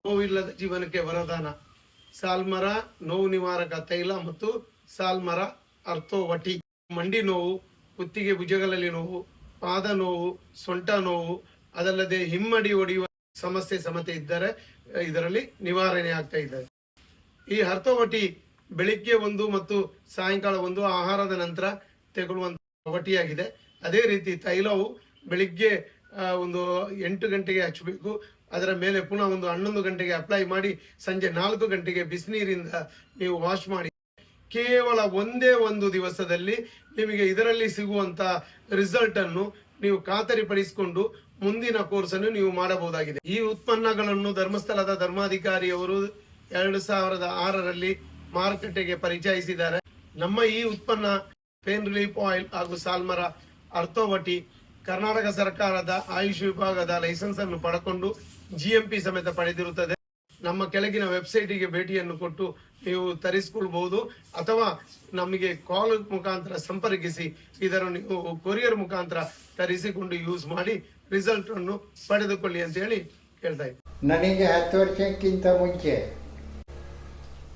ನೋವಿಲ್ಲದ ಜೀವನಕ್ಕೆ ವರದಾನ. ಸಾಲ್ಮರ ನೋವು ನಿವಾರಕ ತೈಲ ಮತ್ತು ಸಾಲ್ಮರ ಅರ್ಥೋವಟಿ. ಮಂಡಿ ನೋವು, ಕುತ್ತಿಗೆ ಭುಜಗಳಲ್ಲಿ ನೋವು, ಪಾದ ನೋವು, ಸೊಂಟ ನೋವು, ಅದಲ್ಲದೆ ಹಿಮ್ಮಡಿ ಒಡೆಯುವ ಸಮಸ್ಯೆ ಸಮತೆ ಇದ್ದರೆ ಇದರಲ್ಲಿ ನಿವಾರಣೆ ಆಗ್ತಾ ಇದ್ದಾರೆ. ಈ ಅರ್ಥೋವಟಿ ಬೆಳಿಗ್ಗೆ ಒಂದು ಮತ್ತು ಸಾಯಂಕಾಲ ಒಂದು ಆಹಾರದ ನಂತರ ತೆಗೊಳ್ಳುವಂತಹ ವಟಿಯಾಗಿದೆ. ಅದೇ ರೀತಿ ತೈಲವು ಬೆಳಿಗ್ಗೆ ಒಂದು 8 ಗಂಟೆಗೆ ಹಚ್ಚಬೇಕು. ಅದರ ಮೇಲೆ ಪುನಃ ಒಂದು 11 ಗಂಟೆಗೆ ಅಪ್ಲೈ ಮಾಡಿ ಸಂಜೆ 4 ಗಂಟೆಗೆ ಬಿಸಿನೀರಿಂದ ನೀವು ವಾಶ್ ಮಾಡಿ. ಕೇವಲ ಒಂದೇ ಒಂದು ದಿವಸದಲ್ಲಿ ನಿಮಗೆ ಇದರಲ್ಲಿ ಸಿಗುವಂತ ರಿಸಲ್ಟ್ ಅನ್ನು ನೀವು ಖಾತರಿಪಡಿಸಿಕೊಂಡು ಮುಂದಿನ ಕೋರ್ಸ್ ಅನ್ನು ನೀವು ಮಾಡಬಹುದಾಗಿದೆ. ಈ ಉತ್ಪನ್ನಗಳನ್ನು ಧರ್ಮಸ್ಥಳದ ಧರ್ಮಾಧಿಕಾರಿಯವರು 2006ರಲ್ಲಿ ಮಾರುಕಟ್ಟೆಗೆ ಪರಿಚಯಿಸಿದ್ದಾರೆ. ನಮ್ಮ ಈ ಉತ್ಪನ್ನ ಪೇನ್ ರಿಲೀಫ್ ಆಯಿಲ್ ಹಾಗೂ ಸಾಲ್ಮರ ಅರ್ಥೋವಟಿ ಕರ್ನಾಟಕ ಸರ್ಕಾರದ ಆಯುಷ್ ವಿಭಾಗದ ಲೈಸೆನ್ಸ್ ಅನ್ನು ಪಡೆಕೊಂಡು GMP ಸಮೇತ ಪಡೆದಿರುತ್ತದೆ. ನಮ್ಮ ಕೆಳಗಿನ ವೆಬ್ಸೈಟಿಗೆ ಭೇಟಿಯನ್ನು ಕೊಟ್ಟು ನೀವು ತರಿಸಿಕೊಳ್ಬಹುದು, ಅಥವಾ ನಮಗೆ ಕಾಲ್ ಮುಖಾಂತರ ಸಂಪರ್ಕಿಸಿ ಇದನ್ನು ನೀವು ಕೊರಿಯರ್ ಮುಖಾಂತರ ತರಿಸಿಕೊಂಡು ಯೂಸ್ ಮಾಡಿ ರಿಸಲ್ಟ್ ಅನ್ನು ಪಡೆದುಕೊಳ್ಳಿ ಅಂತ ಹೇಳಿ ಹೇಳ್ತಾ ಇದ್ದೆ. ನನಗೆ 10 ವರ್ಷಕ್ಕಿಂತ ಮುಂಚೆ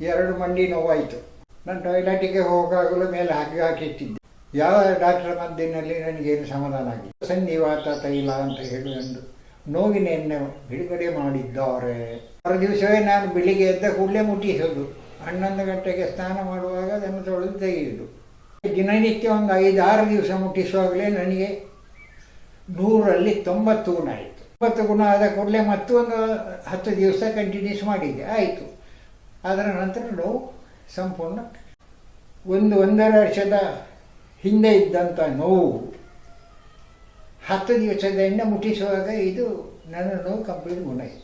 2 ಮಂಡಿ ನೋವಾಯಿತು. ನಾನು ಟಾಯ್ಲೆಟಿಗೆ ಹೋಗಾಗಲೂ ಮೇಲೆ ಹಾಕಿಟ್ಟಿದ್ದೆ. ಯಾವ ಡಾಕ್ಟರ್ ಮದ್ದಿನಲ್ಲಿ ನನಗೇನು ಸಮಾಧಾನ ಆಗಿದೆ. ಸಂಧಿವಾತ ತೈಲ ಅಂತ ಹೇಳಿ ಒಂದು ನೋವಿನ ಎಣ್ಣೆ ಬಿಡುಗಡೆ ಮಾಡಿದ್ದಾರೆ. 6 ದಿವಸವೇ ನಾನು ಬೆಳಿಗ್ಗೆ ಎದ್ದ ಕೂಡಲೇ ಮುಟ್ಟಿಸೋದು. 11 ಗಂಟೆಗೆ ಸ್ನಾನ ಮಾಡುವಾಗ ಅದನ್ನು ತೊಳೆದು ತೆಗೆಯುವುದು. ದಿನನಿತ್ಯ ಒಂದು 5-6 ದಿವಸ ಮುಟ್ಟಿಸುವಾಗಲೇ ನನಗೆ 100ರಲ್ಲಿ 90 ಗುಣ ಆಯಿತು. 90 ಗುಣ ಆದ ಕೂಡಲೇ ಮತ್ತೊಂದು 10 ದಿವಸ ಕಂಟಿನ್ಯೂಸ್ ಮಾಡಿದ್ದೆ, ಆಯಿತು. ಅದರ ನಂತರ ನೋವು ಸಂಪೂರ್ಣ. 1.5 ವರ್ಷದ ಹಿಂದೆ ಇದ್ದಂಥ ನೋವು 10 ದಿವಸದ ಎಣ್ಣೆ ಮುಟ್ಟಿಸುವಾಗ ಇದು ನನ್ನ ನೋವು ಕಂಪ್ಲೀಟ್ ಗುಣ ಆಯಿತು.